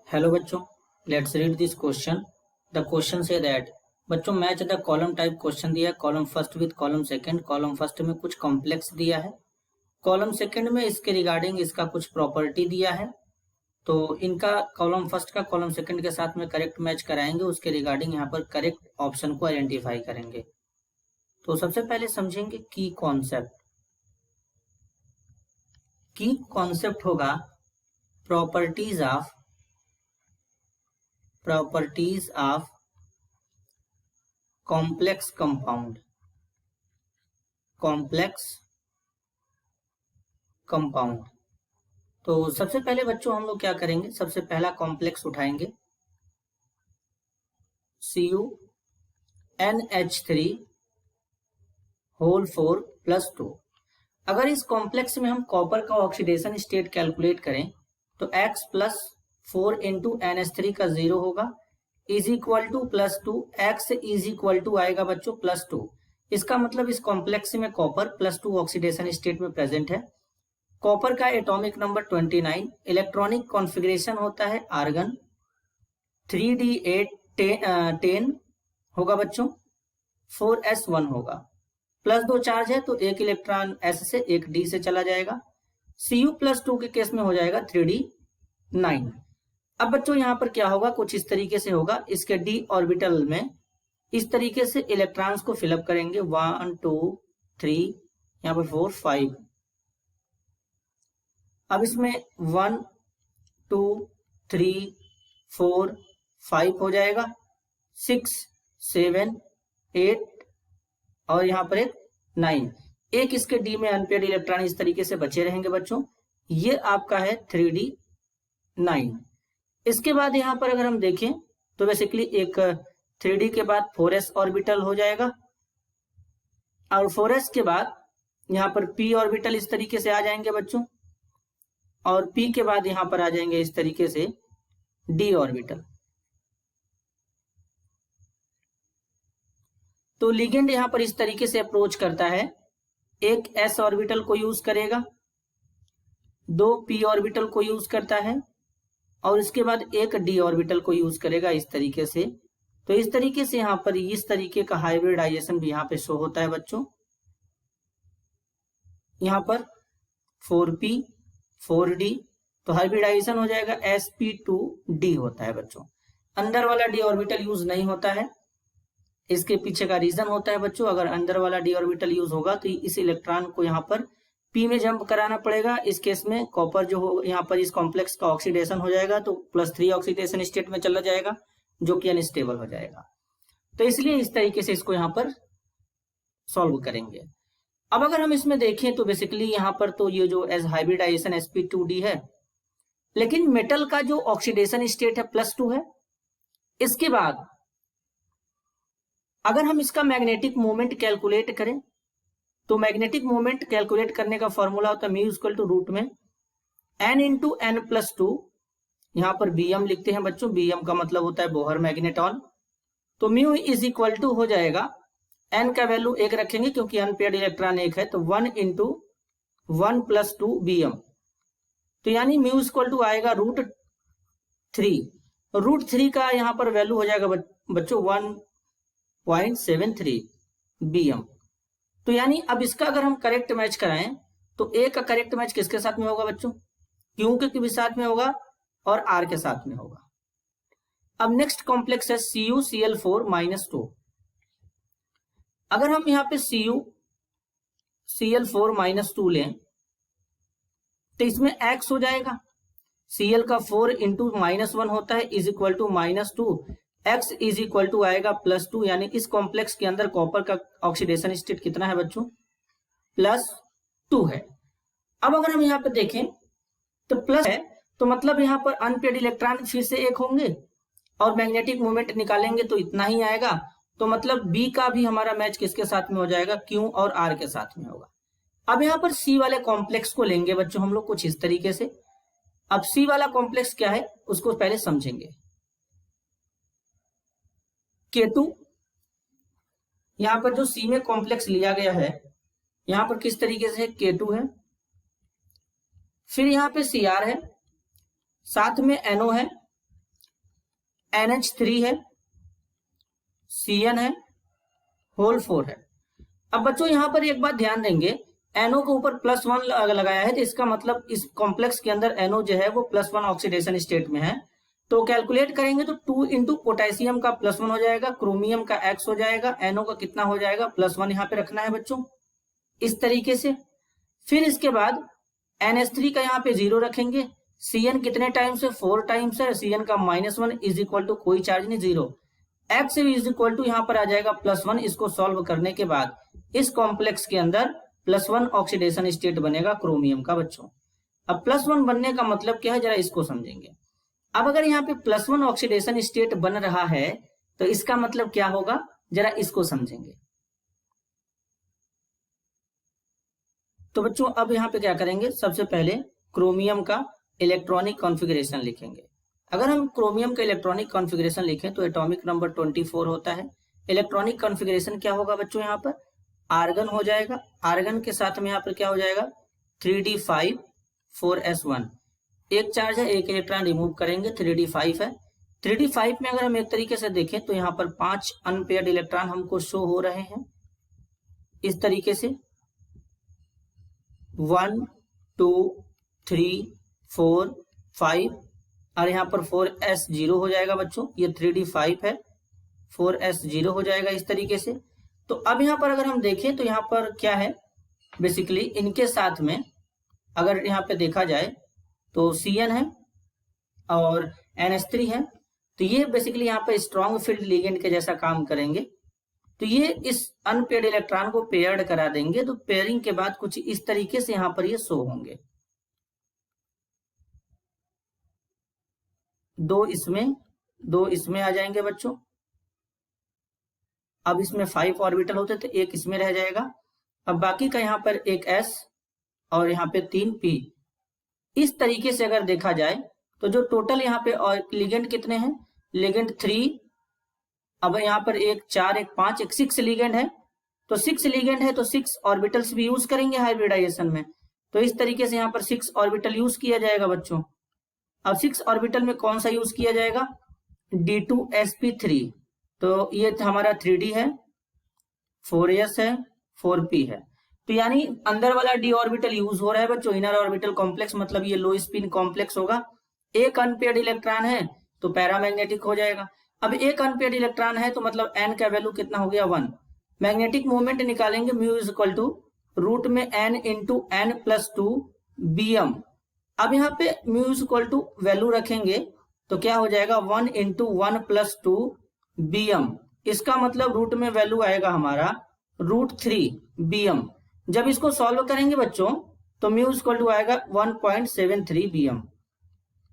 Hello बच्चों, let's read this question. The question says that बच्चों match the column type question दिया है। Column first with column second. Column first में कुछ complex दिया है, कॉलम सेकंड में इसके रिगार्डिंग इसका कुछ प्रॉपर्टी दिया है। तो इनका कॉलम फर्स्ट का कॉलम सेकंड के साथ में करेक्ट मैच कराएंगे, उसके रिगार्डिंग यहाँ पर करेक्ट ऑप्शन को आइडेंटिफाई करेंगे। तो सबसे पहले समझेंगे की कॉन्सेप्ट। की कॉन्सेप्ट होगा प्रॉपर्टीज ऑफ कॉम्प्लेक्स कंपाउंड। तो सबसे पहले बच्चों हम लोग क्या करेंगे, सबसे पहला कॉम्प्लेक्स उठाएंगे CuNH3 होल 4 + 2। अगर इस कॉम्प्लेक्स में हम कॉपर का ऑक्सीडेशन स्टेट कैलकुलेट करें तो X + 4 × NH3 का 0 होगा is equal to +2। X is equal to आएगा बच्चों +2। इसका मतलब इस कॉम्प्लेक्स में कॉपर +2 ऑक्सीडेशन स्टेट में प्रेजेंट है। कॉपर का एटॉमिक नंबर 29, इलेक्ट्रॉनिक कॉन्फ़िगरेशन होता है आर्गन, 3D8 10 होगा बच्चों, 4s1 होगा। +2 चार्ज है तो एक इलेक्ट्रॉन S से एक D से चला जाएगा। Cu+2 के केस में हो जाएगा 3D9। अब बच्चों यहाँ पर क्या होगा, कुछ इस तरीके से होगा। इसके D ऑर्बिटल में इस तरीके से इलेक्ट्रॉन्स को फिलअप करेंगे 1 2 3 यहाँ पर 4 5। अब इसमें 1 2 3 4 5 हो जाएगा, 6 7 8 और यहाँ पर एक 9। एक इसके डी में अनपेयर्ड इलेक्ट्रॉन इस तरीके से बचे रहेंगे बच्चों। ये आपका है 3D9। इसके बाद यहाँ पर अगर हम देखें तो बेसिकली एक 3D के बाद 4s ऑर्बिटल हो जाएगा और 4s के बाद यहाँ पर p ऑर्बिटल इस तरीके से आ जाएंगे बच्चों और p के बाद यहाँ पर आ जाएंगे इस तरीके से d ऑर्बिटल। तो लिगेंड यहाँ पर इस तरीके से अप्रोच करता है, एक s ऑर्बिटल को यूज करेगा, 2 p ऑर्बिटल को यूज करता है और इसके बाद एक d ऑर्बिटल को यूज करेगा इस तरीके से। तो इस तरीके से यहाँ पर इस तरीके का हाइब्रिडाइजेशन भी यहाँ पे शो होता है बच्चों। यहाँ पर 4p 4d तो हाइब्रिडाइजेशन हो जाएगा sp2d होता है बच्चों। अंदर वाला d ऑर्बिटल यूज नहीं होता है, इसके पीछे का रीजन होता है बच्चों, अगर अंदर वाला d ऑर्बिटल यूज होगा तो इस इलेक्ट्रॉन को यहाँ पर p में जंप कराना पड़ेगा। इस केस में कॉपर जो हो यहाँ पर इस कॉम्प्लेक्स का ऑक्सीडेशन हो जाएगा तो +3 ऑक्सीडेशन स्टेट में चला जाएगा जो कि अनस्टेबल हो जाएगा। तो इसलिए इस तरीके से इसको यहाँ पर सॉल्व करेंगे। अब अगर हम इसमें देखें तो बेसिकली यहाँ पर तो ये जो एज हाइब्रिडाइजेशन sp2d है, लेकिन मेटल का जो ऑक्सीडेशन स्टेट है +2 है। इसके बाद अगर हम इसका मैग्नेटिक मोमेंट कैलकुलेट करें तो मैग्नेटिक मोमेंट कैलकुलेट करने का फॉर्मूला होता है म्यू इक्वल टू रूट में n × n+2। यहां पर Bm लिखते हैं बच्चों, Bm का मतलब होता है बोहर मैग्नेटॉन। तो म्यू इज इक्वल टू हो जाएगा, n का वैल्यू 1 रखेंगे क्योंकि अनपेयर्ड इलेक्ट्रॉन 1 है, तो 1 × 1 + 2 Bm। तो यानी म्यू इक्वल टू आएगा √3। √3 का यहाँ पर वैल्यू हो जाएगा बच्चों 1.73 Bm। तो यानी अब इसका अगर हम करेक्ट मैच कराएं तो ए का करेक्ट मैच किसके साथ में होगा बच्चों, क्यू के भी साथ में होगा और आर के साथ में होगा। अब नेक्स्ट कॉम्प्लेक्स है CuCl4 - 2। अगर हम यहाँ पे CuCl4 - 2 लें तो इसमें X हो जाएगा, Cl का 4 × -1 होता है is equal to -2, X is equal to आएगा +2। यानी इस कॉम्प्लेक्स के अंदर कॉपर का ऑक्सीडेशन स्टेट कितना है बच्चों, +2 है। अब अगर हम यहाँ पे देखें तो प्लस है तो मतलब यहाँ पर अनपेयर्ड इलेक्ट्रॉन फिर से एक होंगे और मैग्नेटिक मोमेंट निकालेंगे तो इतना ही आएगा। तो मतलब B का भी हमारा मैच किसके साथ में हो जाएगा, Q और R के साथ में होगा। अब यहाँ पर C वाले कॉम्प्लेक्स को लेंगे बच्चों हम लोग कुछ इस तरीके से। अब C वाला कॉम्प्लेक्स क्या है उसको पहले समझेंगे। K2 यहाँ पर जो C में कॉम्प्लेक्स लिया गया है यहाँ पर किस तरीके से K2 है, फिर यहाँ पे Cr है, साथ में NO है NH3 है, CN है, होल 4 है। अब बच्चों यहां पर एक बात ध्यान देंगे, NO के ऊपर +1 लगाया है, तो इसका मतलब इस कॉम्प्लेक्स के अंदर NO जो है वो +1 ऑक्सीडेशन स्टेट में है। तो कैलकुलेट करेंगे तो 2 इंटू पोटेशियम का +1 हो जाएगा, क्रोमियम का X हो जाएगा, NO का कितना हो जाएगा +1 यहाँ पे रखना है बच्चों, इस तरीके से। फिर इसके बाद NH3 का यहाँ पे 0 रखेंगे, CN कितने टाइम्स है 4 टाइम्स है, CN का -1 इज इक्वल टू कोई चार्ज नहीं 0, X इज इक्वल टू यहाँ पर आ जाएगा +1। इसको सॉल्व करने के बाद इस कॉम्प्लेक्स के अंदर +1 ऑक्सीडेशन स्टेट बनेगा क्रोमियम का बच्चों। अब +1 बनने का मतलब क्या है जरा इसको समझेंगे। अब अगर यहाँ पे +1 ऑक्सीडेशन स्टेट बन रहा है तो इसका मतलब क्या होगा, जरा इसको समझेंगे। तो बच्चों अब यहाँ पे क्या करेंगे, सबसे पहले क्रोमियम का इलेक्ट्रॉनिक कॉन्फ़िगरेशन लिखेंगे। अगर हम क्रोमियम का इलेक्ट्रॉनिक कॉन्फ़िगरेशन लिखें तो एटॉमिक नंबर 24 होता है। इलेक्ट्रॉनिक कॉन्फ़िगरेशन क्या होगा बच्चों, यहाँ पर आर्गन हो जाएगा, आर्गन के साथ में यहाँ पर क्या हो जाएगा 3d5 4s1, एक चार्ज है, एक इलेक्ट्रॉन रिमूव करेंगे, 3d5 है। 3d5 में अगर हम एक तरीके से देखें तो यहाँ पर 5 अनपेयर्ड इलेक्ट्रॉन हमको शो हो रहे हैं इस तरीके से, 1 2 3 4 5, और यहाँ पर 4s0 हो जाएगा बच्चों, ये 3d5 है, 4s0 हो जाएगा इस तरीके से। तो अब यहाँ पर अगर हम देखें तो यहाँ पर क्या है, बेसिकली इनके साथ में अगर यहाँ पे देखा जाए तो CN है और NH3 है, तो ये बेसिकली यहाँ पे स्ट्रॉन्ग फील्ड लिगेंड के जैसा काम करेंगे। तो ये इस अनपेयर्ड इलेक्ट्रॉन को पेयर्ड करा देंगे, तो पेयरिंग के बाद कुछ इस तरीके से यहाँ पर ये शो होंगे, 2 इसमें आ जाएंगे बच्चों। अब इसमें 5 ऑर्बिटल होते थे, एक इसमें रह जाएगा। अब बाकी का यहाँ पर एक S और यहाँ पे 3 P। इस तरीके से अगर देखा जाए तो जो टोटल यहाँ पे और लिगेंड कितने हैं, लिगेंड 3, अब यहाँ पर एक 4 एक 5 एक 6 लिगेंड है, तो 6 लिगेंड है तो 6 ऑर्बिटल्स भी यूज करेंगे हाइब्रिडाइजेशन में। तो इस तरीके से यहाँ पर 6 ऑर्बिटल यूज किया जाएगा बच्चों। अब 6 ऑर्बिटल में कौन सा यूज किया जाएगा, D2sp3, तो ये हमारा 3d है, 4s है, 4p है, तो यानी अंदर वाला d ऑर्बिटल यूज हो रहा है बच्चों। इनर ऑर्बिटल कॉम्प्लेक्स मतलब ये लो स्पिन कॉम्प्लेक्स होगा। एक अनपेयर्ड इलेक्ट्रॉन है तो पैरामैग्नेटिक हो जाएगा। अब एक अनपेयर्ड इलेक्ट्रॉन है तो मतलब n का वैल्यू कितना हो गया 1। मैग्नेटिक मोमेंट निकालेंगे, mu is equal to root में n इंटू n+2 bm। अब यहाँ पे mu is equal to value रखेंगे तो क्या हो जाएगा 1 इंटू 1+2 bm। इसका मतलब रूट में वैल्यू आएगा हमारा √3 bm। जब इसको सॉल्व करेंगे बच्चों तो म्यू इक्वल टू आएगा 1.73 bm।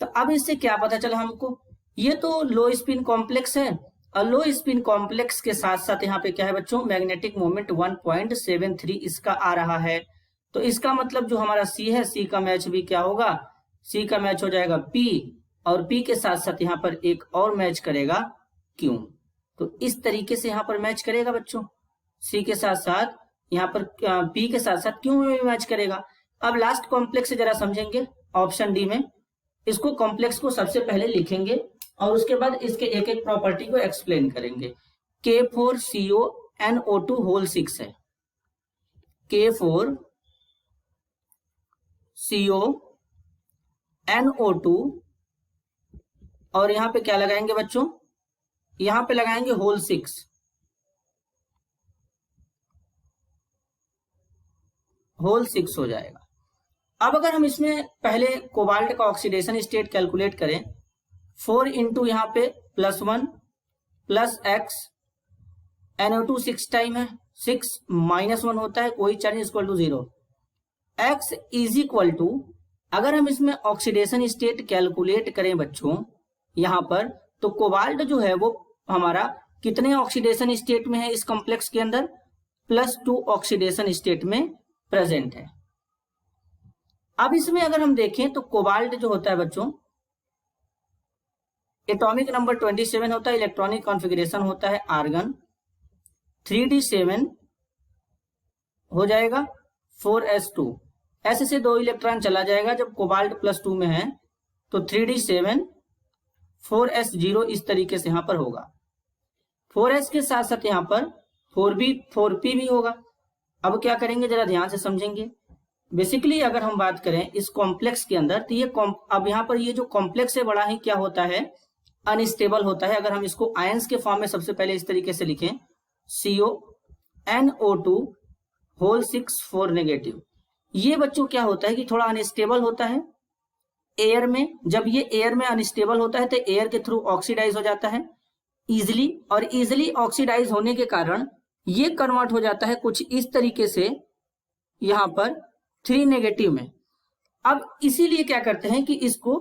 तो अब इससे क्या पता चला हमको, ये तो लो स्पिन कॉम्प्लेक्स है, और लो स्पिन कॉम्प्लेक्स के साथ साथ यहाँ पे क्या है बच्चों, मैग्नेटिक मोमेंट 1.73 इसका आ रहा है। तो इसका मतलब जो हमारा C है, C का मैच भी क्या होगा, C का मैच हो जाएगा P, और P के साथ साथ यहाँ पर एक और मैच करेगा Q। तो इस तरीके से यहाँ पर मैच करेगा बच्चों, C के साथ साथ यहाँ पर P के साथ साथ Q में भी मैच करेगा। अब लास्ट कॉम्प्लेक्स जरा समझेंगे, ऑप्शन डी में इसको कॉम्प्लेक्स को सबसे पहले लिखेंगे और उसके बाद इसके एक एक प्रॉपर्टी को एक्सप्लेन करेंगे। K4CONO2 होल 6 है, K4CONO2, और यहाँ पे क्या लगाएंगे बच्चों, यहाँ पे लगाएंगे होल 6, होल 6 हो जाएगा। अब अगर हम इसमें पहले कोबाल्ट का ऑक्सीडेशन स्टेट कैलकुलेट करें, 4 इंटू यहाँ पे +1 प्लस x, NO2 6 टाइम है, 6 -1 होता है, कोई charge equal to 0, x is equal to, अगर हम इसमें ऑक्सीडेशन स्टेट कैलकुलेट करें बच्चों यहाँ पर, तो कोबाल्ट जो है वो हमारा कितने ऑक्सीडेशन स्टेट में है इस कॉम्प्लेक्स के अंदर, +2 ऑक्सीडेशन स्टेट में प्रेजेंट है। अब इसमें अगर हम देखें तो कोबाल्ट जो होता है बच्चों, एटॉमिक नंबर 27 होता है, इलेक्ट्रॉनिक कॉन्फ़िगरेशन होता है आर्गन, 3d7 हो जाएगा 4s2, ऐसे से 2 इलेक्ट्रॉन चला जाएगा, जब कोबाल्ट +2 में है तो 3d7 4s0 इस तरीके से यहाँ पर होगा। 4s के साथ साथ यहाँ पर 4p भी होगा। अब क्या करेंगे जरा ध्यान से समझेंगे। बेसिकली अगर हम बात करें इस कॉम्प्लेक्स के अंदर तो ये अब यहाँ पर ये जो कॉम्प्लेक्स है बड़ा ही क्या होता है, अनस्टेबल होता है। अगर हम इसको आयंस के फॉर्म में सबसे पहले इस तरीके से लिखें CONO2 होल 6 4 नेगेटिव, ये बच्चों क्या होता है कि थोड़ा अनस्टेबल होता है एयर में। जब ये एयर में अनस्टेबल होता है तो एयर के थ्रू ऑक्सीडाइज हो जाता है इजिली, और इजिली ऑक्सीडाइज होने के कारण ये कन्वर्ट हो जाता है कुछ इस तरीके से यहां पर 3 नेगेटिव में। अब इसीलिए क्या करते हैं कि इसको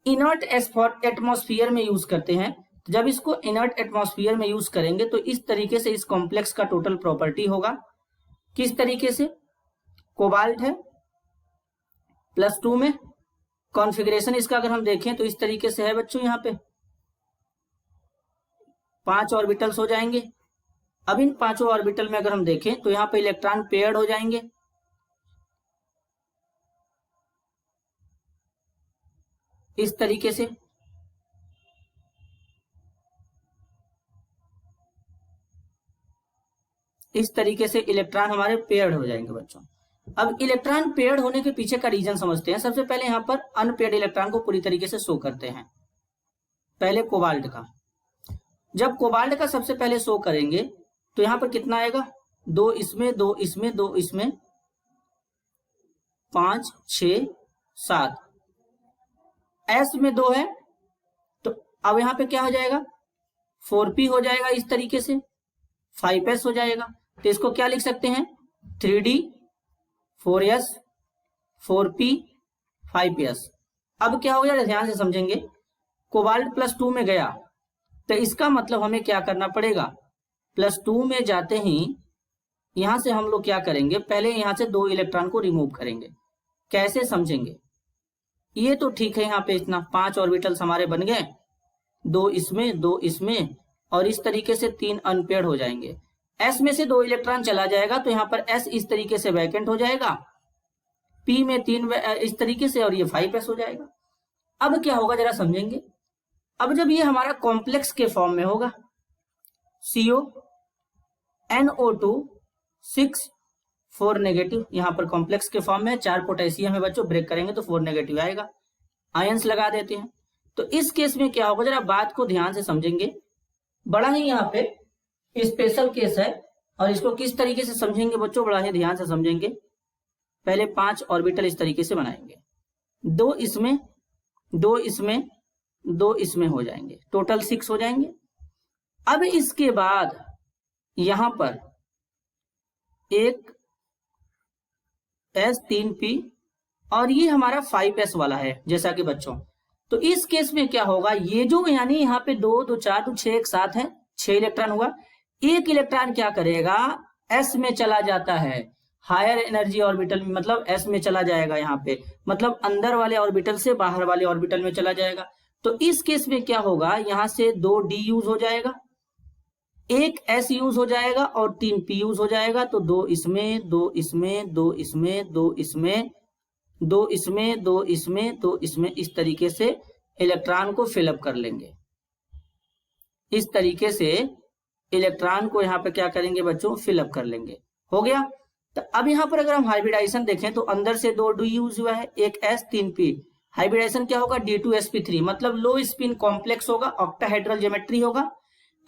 इनर्ट एटमॉस्फेयर में यूज करते हैं। जब इसको इनर्ट एटमॉस्फेयर में यूज करेंगे तो इस तरीके से इस कॉम्प्लेक्स का टोटल प्रॉपर्टी होगा। किस तरीके से, कोबाल्ट है +2 में, कॉन्फ़िगरेशन इसका अगर हम देखें तो इस तरीके से है बच्चों, यहाँ पे 5 ऑर्बिटल्स हो जाएंगे। अब इन 5 ऑर्बिटल में अगर हम देखें तो यहाँ पे इलेक्ट्रॉन पेयर्ड हो जाएंगे। इस तरीके से इलेक्ट्रॉन हमारे पेयर्ड हो जाएंगे बच्चों। अब इलेक्ट्रॉन पेयर्ड होने के पीछे का रीजन समझते हैं। सबसे पहले यहाँ पर अनपेयर्ड इलेक्ट्रॉन को पूरी तरीके से शो करते हैं। पहले कोबाल्ट का, जब कोबाल्ट का सबसे पहले शो करेंगे तो यहाँ पर कितना आएगा, 2 इसमें 2 इसमें 2 इसमें 5 6 7, एस में 2 है तो अब यहाँ पे क्या हो जाएगा, 4p हो जाएगा इस तरीके से, 5s हो जाएगा। तो इसको क्या लिख सकते हैं, 3d 4s 4p 5s। अब क्या हो गया ध्यान से समझेंगे, कोबाल्ट +2 में गया तो इसका मतलब हमें क्या करना पड़ेगा, +2 में जाते ही यहां से हम लोग क्या करेंगे, पहले यहां से 2 इलेक्ट्रॉन को रिमूव करेंगे। कैसे समझेंगे, ये तो ठीक है, यहाँ पे इतना 5 ऑर्बिटल्स हमारे बन गए, 2 इसमें 2 इसमें, और इस तरीके से 3 अनपेयर्ड हो जाएंगे। s में से 2 इलेक्ट्रॉन चला जाएगा तो यहाँ पर s इस तरीके से वैकेंट हो जाएगा, p में 3 इस तरीके से, और ये 5s हो जाएगा। अब क्या होगा जरा समझेंगे। अब जब ये हमारा कॉम्प्लेक्स के फॉर्म में होगा, CONO2 6 4 नेगेटिव, यहाँ पर कॉम्प्लेक्स के फॉर्म में 4 पोटेशियम है बच्चों, ब्रेक करेंगे तो 4 नेगेटिव आएगा, आयंस लगा देते हैं। तो इस केस में क्या होगा, जरा बात को ध्यान से समझेंगे। बड़ा ही यहाँ पे स्पेशल केस है, और इसको किस तरीके से समझेंगे बच्चों, बड़ा ही ध्यान से समझेंगे। पहले 5 ऑर्बिटल इस तरीके से बनाएंगे, 2 इसमें 2 इसमें 2 इसमें हो जाएंगे, टोटल 6 हो जाएंगे। अब इसके बाद यहां पर एक s 3p और ये हमारा 5s वाला है जैसा कि बच्चों। तो इस केस में क्या होगा, ये जो यानी यहाँ पे 2 2 4 2 6 एक साथ है, 6 इलेक्ट्रॉन हुआ। एक इलेक्ट्रॉन क्या करेगा, s में चला जाता है, हायर एनर्जी ऑर्बिटल में, मतलब s में चला जाएगा यहाँ पे, मतलब अंदर वाले ऑर्बिटल से बाहर वाले ऑर्बिटल में चला जाएगा। तो इस केस में क्या होगा, यहां से 2d यूज हो जाएगा, एक s यूज हो जाएगा और 3p यूज हो जाएगा। तो 2 इसमें 2 इसमें 2 इसमें 2 इसमें 2 इसमें 2 इसमें 2 इसमें, इस तरीके से इलेक्ट्रॉन को फिलअप कर लेंगे। इस तरीके से इलेक्ट्रॉन को यहाँ पे क्या करेंगे बच्चों, फिलअप कर लेंगे। हो गया। तो अब यहाँ पर अगर हम हाइब्रिडाइजेशन देखें तो अंदर से 2d यूज हुआ है, एक s 3p, हाइब्रिडाइजेशन क्या होगा, D2sp3, मतलब लो स्पिन कॉम्प्लेक्स होगा, ऑक्टाहेड्रल ज्योमेट्री होगा।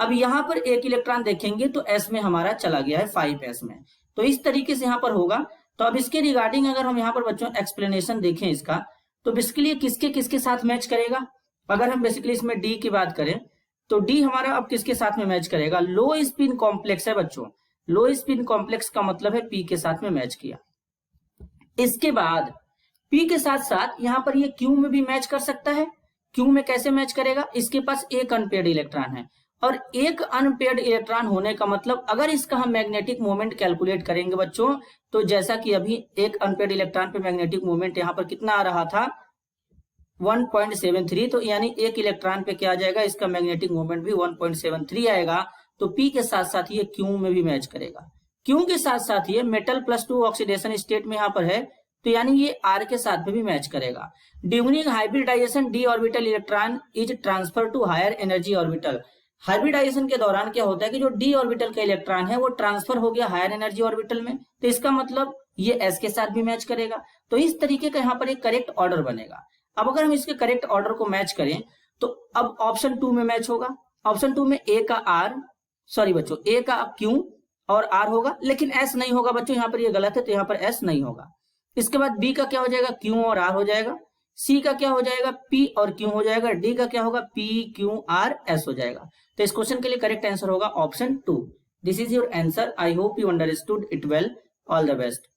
अब यहाँ पर एक इलेक्ट्रॉन देखेंगे तो s में हमारा चला गया है 5s में, तो इस तरीके से यहाँ पर होगा। तो अब इसके रिगार्डिंग अगर हम यहाँ पर बच्चों एक्सप्लेनेशन देखें इसका, तो बेसिकली किसके किसके साथ मैच करेगा। अगर हम बेसिकली इसमें D की बात करें तो D हमारा अब किसके साथ में मैच करेगा, लो स्पिन कॉम्प्लेक्स है बच्चों, लो स्पिन कॉम्प्लेक्स का मतलब है P के साथ में मैच किया। इसके बाद P के साथ साथ यहाँ पर ये Q में भी मैच कर सकता है। Q में कैसे मैच करेगा, इसके पास एक अनपेयर्ड इलेक्ट्रॉन है, और एक अनपेयर्ड इलेक्ट्रॉन होने का मतलब अगर इसका हम मैग्नेटिक मोमेंट कैलकुलेट करेंगे बच्चों, तो जैसा कि अभी एक अनपेयर्ड इलेक्ट्रॉन पे मैग्नेटिक मोमेंट यहाँ पर कितना आ रहा था, 1.73, तो यानी एक इलेक्ट्रॉन पे क्या आ जाएगा, इसका मैग्नेटिक मोमेंट भी 1.73 आएगा। तो P के साथ साथ ये Q में भी मैच करेगा। Q के साथ साथ ये मेटल +2 ऑक्सीडेशन स्टेट में यहाँ पर है, तो यानी ये R के साथ में भी मैच करेगा। During hybridization d orbital electron is transfer to higher energy orbital. Hybridization के दौरान क्या होता है कि जो डी ऑर्बिटल का इलेक्ट्रॉन है वो ट्रांसफर हो गया हायर एनर्जी ऑर्बिटल में, तो इसका मतलब ये S के साथ भी मैच करेगा। तो इस तरीके का यहाँ पर एक करेक्ट ऑर्डर बनेगा। अब अगर हम इसके करेक्ट ऑर्डर को मैच करें तो अब ऑप्शन 2 में मैच होगा। ऑप्शन 2 में A का R, सॉरी बच्चों, A का Q और R होगा, लेकिन S नहीं होगा बच्चों, यहाँ पर ये गलत है, तो यहाँ पर S नहीं होगा। इसके बाद B का क्या हो जाएगा, Q और R हो जाएगा। C का क्या हो जाएगा, P और Q हो जाएगा। D का क्या होगा, P Q R S हो जाएगा। तो इस क्वेश्चन के लिए करेक्ट आंसर होगा option 2। This is your answer. I hope you understood it well. All the best.